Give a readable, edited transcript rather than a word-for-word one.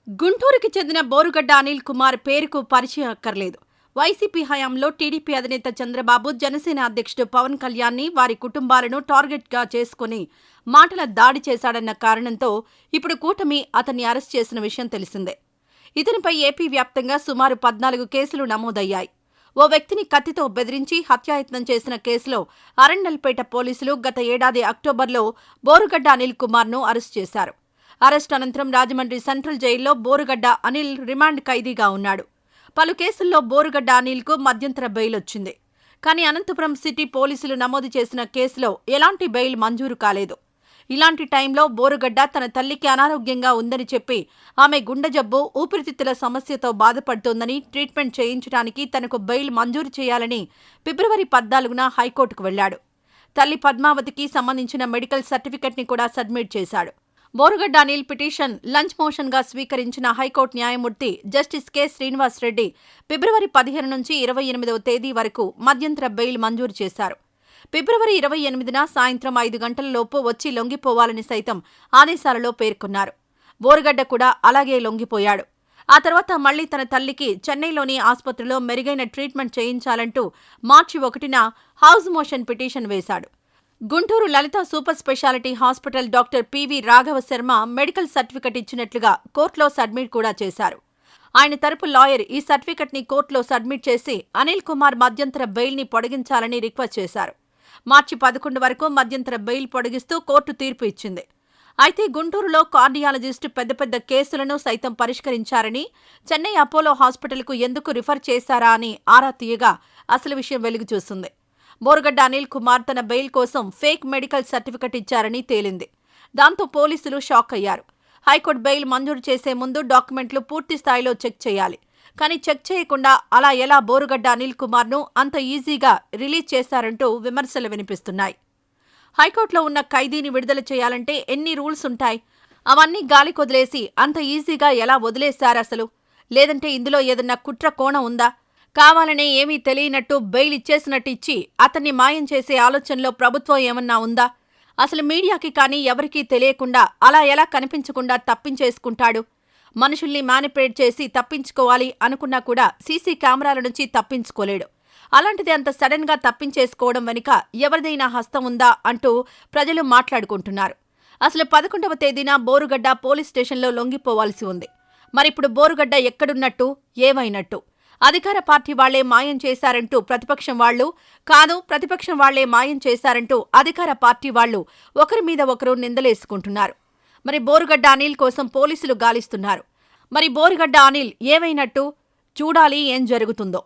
గుంటూరుకి చెందిన బోరుగడ్డ అనిల్ కుమార్ పేరుకు పరిచయం అక్కర్లేదు. వైసీపీ హయాంలో టీడీపీ అధినేత చంద్రబాబు, జనసేన అధ్యక్షుడు పవన్ కళ్యాణ్ని, వారి కుటుంబాలను టార్గెట్గా చేసుకుని మాటల దాడి చేశాడన్న కారణంతో ఇప్పుడు కూటమి అతన్ని అరెస్ట్ చేసిన విషయం తెలిసిందే. ఇతనిపై ఏపీ వ్యాప్తంగా సుమారు 14 కేసులు నమోదయ్యాయి. ఓ వ్యక్తిని కత్తితో బెదిరించి హత్యాయత్నం చేసిన కేసులో అరండల్పేట పోలీసులు గత ఏడాది అక్టోబర్లో బోరుగడ్డ అనిల్ కుమార్ను అరెస్ట్ చేశారు. అరెస్టు అనంతరం రాజమండ్రి సెంట్రల్ జైల్లో బోరుగడ్డ అనిల్ రిమాండ్ ఖైదీగా ఉన్నాడు. పలు కేసుల్లో బోరుగడ్డ అనిల్కు మధ్యంతర బెయిల్ వచ్చింది. కానీ అనంతపురం సిటీ పోలీసులు నమోదు చేసిన కేసులో ఎలాంటి బెయిల్ మంజూరు కాలేదు. ఇలాంటి టైంలో బోరుగడ్డ తన తల్లికి అనారోగ్యంగా ఉందని చెప్పి ఆమె గుండె జబ్బు, ఊపిరితిత్తుల సమస్యతో బాధపడుతోందని ట్రీట్మెంట్ చేయించడానికి తనకు బెయిల్ మంజూరు చేయాలని ఫిబ్రవరి 14న హైకోర్టుకు వెళ్లాడు. తల్లి పద్మావతికి సంబంధించిన మెడికల్ సర్టిఫికెట్ని కూడా సబ్మిట్ చేశాడు. బోరుగడ్డ అనిల్ పిటిషన్ లంచ్ మోషన్గా స్వీకరించిన హైకోర్టు న్యాయమూర్తి జస్టిస్ కె. శ్రీనివాస్ రెడ్డి ఫిబ్రవరి 15 నుంచి 28వ తేదీ వరకు మధ్యంతర బెయిల్ మంజూరు చేశారు. ఫిబ్రవరి 28న సాయంత్రం 5 గంటలలోపు వచ్చి లొంగిపోవాలని సైతం ఆదేశాలలో పేర్కొన్నారు. బోరుగడ్డ కూడా అలాగే లొంగిపోయాడు. ఆ తర్వాత మళ్లీ తన తల్లికి చెన్నైలోని ఆసుపత్రిలో మెరుగైన ట్రీట్మెంట్ చేయించాలంటూ మార్చి 1న హౌస్ మోషన్ పిటిషన్ వేశాడు. Guntur Lalitha super speciality hospital doctor PV Raghava Sharma medical certificate ఇచ్చినట్లుగా కోర్టులో సబ్మిట్ కూడా చేశారు. ఆయన తరపు లాయర్ ఈ సర్టిఫికెట్ని కోర్టులో సబ్మిట్ చేసి అనిల్ కుమార్ మధ్యంతర బెయిల్ని పొడిగించాలని రిక్వెస్ట్ చేశారు. మార్చి 11 వరకు మధ్యంతర బెయిల్ పొడిగిస్తూ కోర్టు తీర్పు ఇచ్చింది. అయితే గుంటూరులో కార్డియాలజిస్టు పెద్ద పెద్ద కేసులను సైతం పరిష్కరించారని, చెన్నై అపోలో హాస్పిటల్కు ఎందుకు రిఫర్ చేశారా అని ఆరా తీయగా అసలు విషయం వెలుగు చూసింది. బోరుగడ్డ అనిల్ కుమార్ తన బెయిల్ కోసం ఫేక్ మెడికల్ సర్టిఫికెట్ ఇచ్చారని తేలింది. దాంతో పోలీసులు షాక్ అయ్యారు. హైకోర్టు బెయిల్ మంజూరు చేసే ముందు డాక్యుమెంట్లు పూర్తి స్థాయిలో చెక్ చేయాలి. కానీ చెక్ చేయకుండా అలా ఎలా బోరుగడ్డ అనిల్ కుమార్ను అంత ఈజీగా రిలీజ్ చేశారంటూ విమర్శలు వినిపిస్తున్నాయి. హైకోర్టులో ఉన్న ఖైదీని విడుదల చేయాలంటే ఎన్ని రూల్స్ ఉంటాయి? అవన్నీ గాలికొదిలేసి అంత ఈజీగా ఎలా వదిలేశారసలు? లేదంటే ఇందులో ఏదన్నా కుట్ర కోణం ఉందా? కావాలనే ఏమీ తెలియనట్టు బెయిల్ ఇచ్చేసినట్టు ఇచ్చి అతన్ని మాయం చేసే ఆలోచనలో ప్రభుత్వం ఏమన్నా ఉందా? అసలు మీడియాకి కానీ ఎవరికీ తెలియకుండా అలా ఎలా కనిపించకుండా తప్పించేసుకుంటాడు? మనుషుల్ని మ్యానిపులేట్ చేసి తప్పించుకోవాలి అనుకున్నా కూడా సీసీ కెమెరాల నుంచి తప్పించుకోలేడు. అలాంటిది అంత సడన్ గా తప్పించేసుకోవడం వెనుక ఎవరిదైనా హస్తం ఉందా అంటూ ప్రజలు మాట్లాడుకుంటున్నారు. అసలు 11వ తేదీన బోరుగడ్డ పోలీస్ స్టేషన్లో లొంగిపోవాల్సి ఉంది. మరిప్పుడు బోరుగడ్డ ఎక్కడున్నట్టు, ఏమైనట్టు? అధికార పార్టీ వాళ్లే మాయం చేశారంటూ ప్రతిపక్షం వాళ్లు, కాదు ప్రతిపక్షం వాళ్లే మాయం చేశారంటూ అధికార పార్టీ వాళ్లు ఒకరి మీద ఒకరు నిందలేసుకుంటున్నారు. మరి బోరుగడ్డ అనిల్ కోసం పోలీసులు గాలిస్తున్నారు. మరి బోరుగడ్డ అనిల్ ఏమైనట్టు? చూడాలి ఏం జరుగుతుందో.